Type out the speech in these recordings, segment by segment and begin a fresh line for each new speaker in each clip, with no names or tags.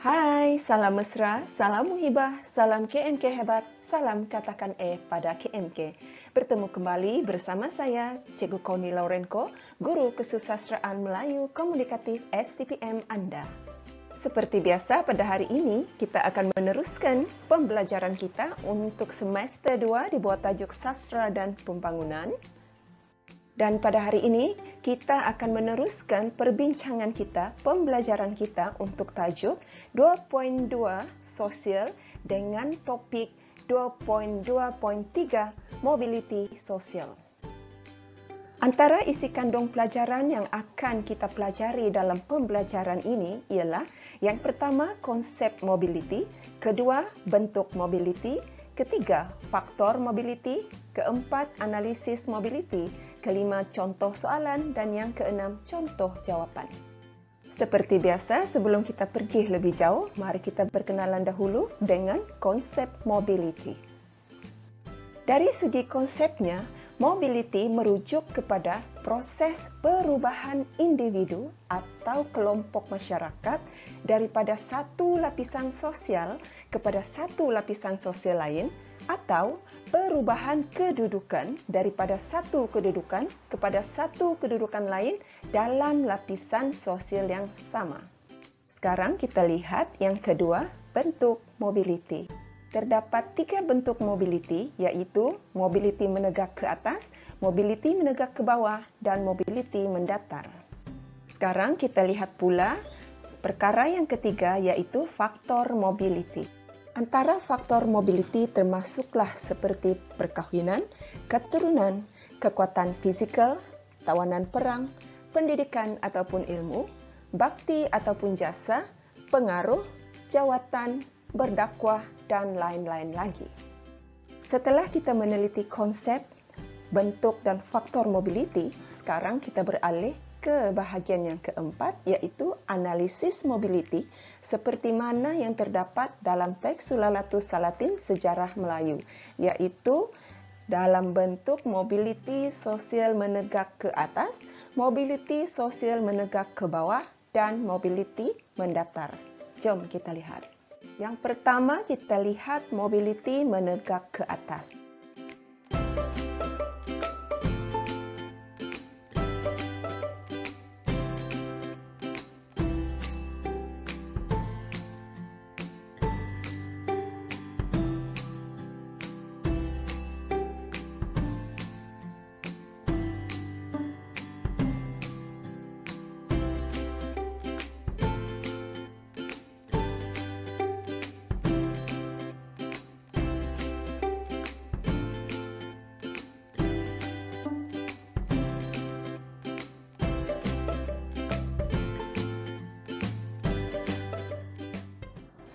Hai, salam mesra, salam muhibah, salam KMK hebat, salam katakan pada KMK. Bertemu kembali bersama saya, Cikgu Koni Laurenko, Guru Kesusastraan Melayu Komunikatif STPM Anda. Seperti biasa, pada hari ini kita akan meneruskan pembelajaran kita untuk semester 2 di bawah tajuk Sastra dan Pembangunan. Dan pada hari ini, kita akan meneruskan perbincangan kita, pembelajaran kita untuk tajuk 2.2 Sosial dengan topik 2.2.3 Mobility Sosial. Antara isi kandung pelajaran yang akan kita pelajari dalam pembelajaran ini ialah yang pertama, konsep mobility, kedua, bentuk mobility, ketiga, faktor mobility, keempat, analisis mobility, kelima, contoh soalan, dan yang keenam, contoh jawapan. Seperti biasa, sebelum kita pergi lebih jauh, mari kita berkenalan dahulu dengan konsep mobility. Dari segi konsepnya, mobility merujuk kepada proses perubahan individu atau kelompok masyarakat daripada satu lapisan sosial kepada satu lapisan sosial lain, atau perubahan kedudukan daripada satu kedudukan kepada satu kedudukan lain dalam lapisan sosial yang sama. Sekarang kita lihat yang kedua, bentuk mobility. Terdapat 3 bentuk mobility, yaitu mobility menegak ke atas, mobility menegak ke bawah, dan mobility mendatar. Sekarang kita lihat pula perkara yang ketiga, yaitu faktor mobility. Antara faktor mobility termasuklah seperti perkahwinan, keturunan, kekuatan fizikal, tawanan perang, pendidikan ataupun ilmu, bakti ataupun jasa, pengaruh, jawatan, berdakwah, dan lain-lain lagi. Setelah kita meneliti konsep, bentuk, dan faktor mobility, sekarang kita beralih ke bahagian yang keempat, yaitu analisis mobility, seperti mana yang terdapat dalam teks Sulalatus Salatin Sejarah Melayu, yaitu dalam bentuk mobility sosial menegak ke atas, mobility sosial menegak ke bawah, dan mobility mendatar. Jom kita lihat. Yang pertama, kita lihat mobility menegak ke atas.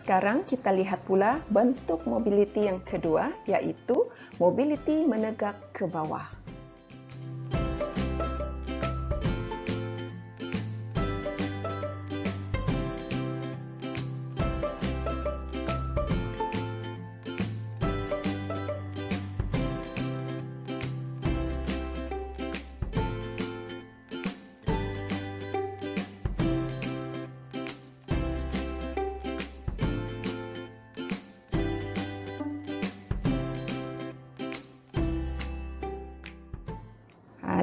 Sekarang kita lihat pula bentuk mobility yang kedua, yaitu mobility menegak ke bawah.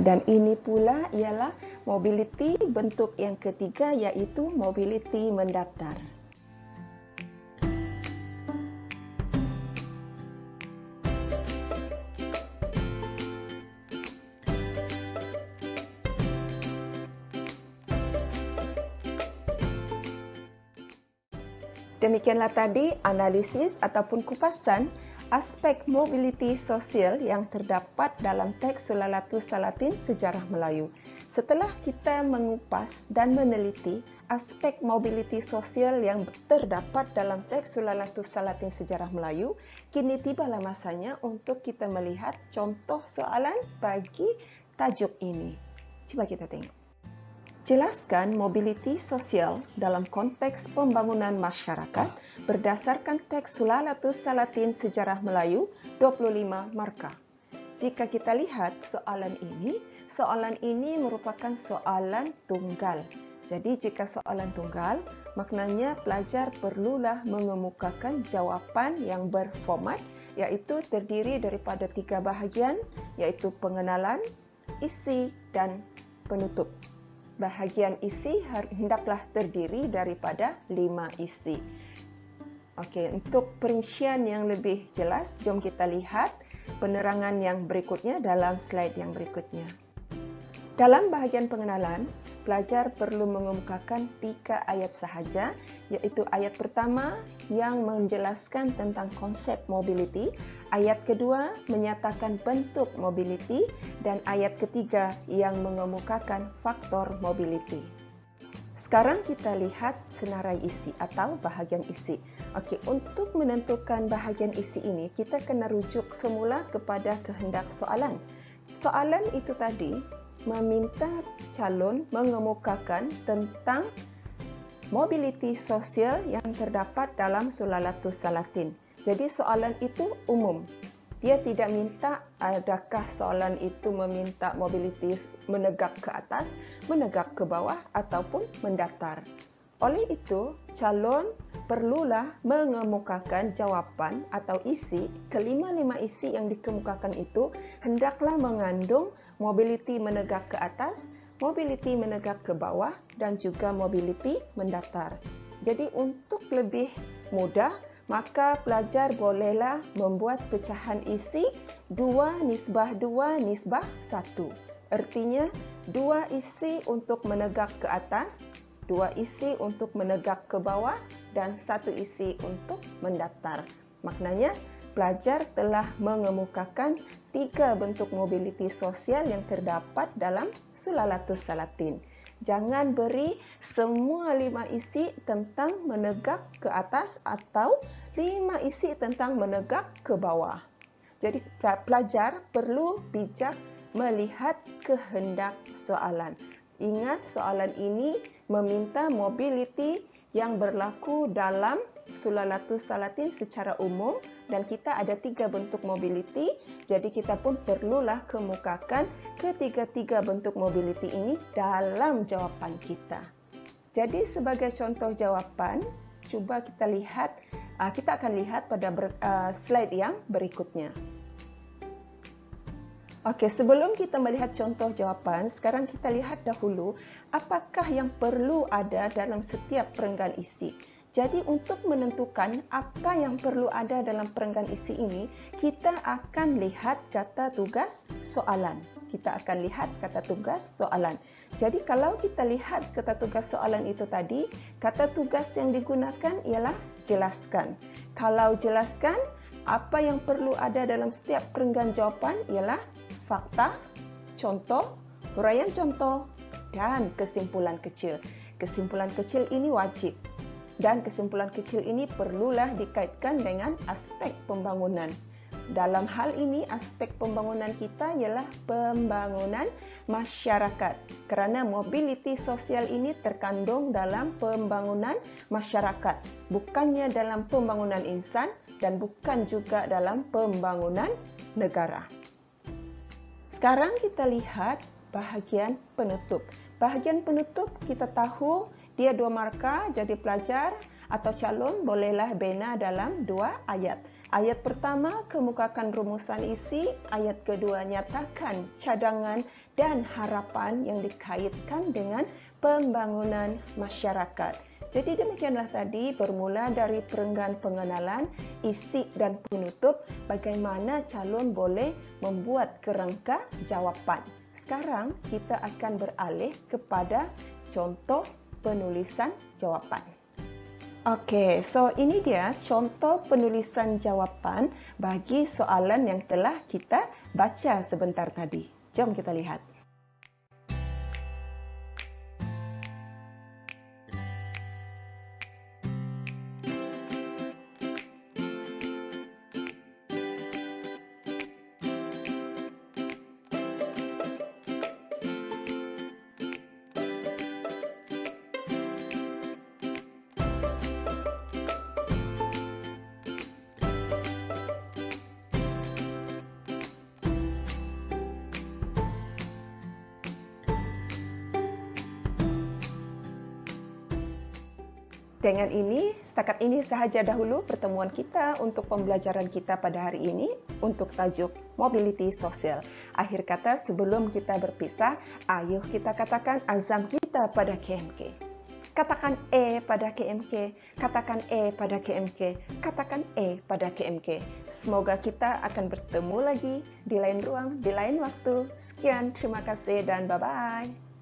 Dan ini pula ialah mobility bentuk yang ketiga, yaitu mobility mendatar. Demikianlah tadi analisis ataupun kupasan aspek mobility sosial yang terdapat dalam teks Sulalatus Salatin Sejarah Melayu. Setelah kita mengupas dan meneliti aspek mobility sosial yang terdapat dalam teks Sulalatus Salatin Sejarah Melayu, kini tibalah masanya untuk kita melihat contoh soalan bagi tajuk ini. Coba kita tengok. Jelaskan mobility sosial dalam konteks pembangunan masyarakat berdasarkan teks Sulalatus Salatin Sejarah Melayu 25 markah. Jika kita lihat soalan ini merupakan soalan tunggal. Jadi jika soalan tunggal, maknanya pelajar perlulah mengemukakan jawapan yang berformat, iaitu terdiri daripada 3 bahagian, iaitu pengenalan, isi dan penutup. Bahagian isi hendaklah terdiri daripada 5 isi. Okey, untuk perincian yang lebih jelas, jom kita lihat penerangan yang berikutnya dalam slide yang berikutnya. Dalam bahagian pengenalan, pelajar perlu mengemukakan 3 ayat sahaja, iaitu ayat pertama yang menjelaskan tentang konsep mobility, ayat kedua menyatakan bentuk mobility, dan ayat ketiga yang mengemukakan faktor mobility. Sekarang kita lihat senarai isi atau bahagian isi. Okey, untuk menentukan bahagian isi ini, kita kena rujuk semula kepada kehendak soalan. Soalan itu tadi meminta calon mengemukakan tentang mobiliti sosial yang terdapat dalam Sulalatus Salatin. Jadi soalan itu umum. Dia tidak minta adakah soalan itu meminta mobiliti menegak ke atas, menegak ke bawah ataupun mendatar. Oleh itu, calon perlulah mengemukakan jawapan atau isi, kelima-lima isi yang dikemukakan itu hendaklah mengandung mobiliti menegak ke atas, mobiliti menegak ke bawah dan juga mobiliti mendatar. Jadi untuk lebih mudah, maka pelajar bolehlah membuat pecahan isi 2:2:1. Artinya 2 isi untuk menegak ke atas, 2 isi untuk menegak ke bawah dan 1 isi untuk mendatar. Maknanya pelajar telah mengemukakan 3 bentuk mobiliti sosial yang terdapat dalam Sulalatus Salatin. Jangan beri semua 5 isi tentang menegak ke atas atau 5 isi tentang menegak ke bawah. Jadi pelajar perlu bijak melihat kehendak soalan. Ingat, soalan ini meminta mobiliti yang berlaku dalam Sulalatus Salatin secara umum dan kita ada 3 bentuk mobiliti, jadi kita pun perlulah kemukakan ketiga-tiga bentuk mobiliti ini dalam jawapan kita. Jadi sebagai contoh jawapan, cuba kita lihat, kita akan lihat pada slide yang berikutnya. Okey, sebelum kita melihat contoh jawapan, sekarang kita lihat dahulu apakah yang perlu ada dalam setiap perenggan isi. Jadi untuk menentukan apa yang perlu ada dalam perenggan isi ini, kita akan lihat kata tugas soalan. Kita akan lihat kata tugas soalan. Jadi kalau kita lihat kata tugas soalan itu tadi, kata tugas yang digunakan ialah jelaskan. Kalau jelaskan, apa yang perlu ada dalam setiap perenggan jawapan ialah fakta, contoh, huraian contoh, dan kesimpulan kecil. Kesimpulan kecil ini wajib. Dan kesimpulan kecil ini perlulah dikaitkan dengan aspek pembangunan. Dalam hal ini, aspek pembangunan kita ialah pembangunan masyarakat. Kerana mobiliti sosial ini terkandung dalam pembangunan masyarakat. Bukannya dalam pembangunan insan dan bukan juga dalam pembangunan negara. Sekarang kita lihat bahagian penutup. Bahagian penutup kita tahu dia 2 markah, jadi pelajar atau calon bolehlah bina dalam 2 ayat. Ayat pertama, kemukakan rumusan isi. Ayat kedua, nyatakan cadangan dan harapan yang dikaitkan dengan pembangunan masyarakat. Jadi demikianlah tadi bermula dari perenggan pengenalan, isi dan penutup, bagaimana calon boleh membuat kerangka jawapan. Sekarang kita akan beralih kepada contoh penulisan jawapan. Okey, so ini dia contoh penulisan jawapan bagi soalan yang telah kita baca sebentar tadi. Jom kita lihat. Dengan ini, setakat ini sahaja dahulu pertemuan kita untuk pembelajaran kita pada hari ini untuk tajuk mobility sosial. Akhir kata sebelum kita berpisah, ayo kita katakan azam kita pada KMK. Katakan pada KMK, katakan pada KMK, katakan pada KMK. Semoga kita akan bertemu lagi di lain ruang, di lain waktu. Sekian, terima kasih dan bye-bye.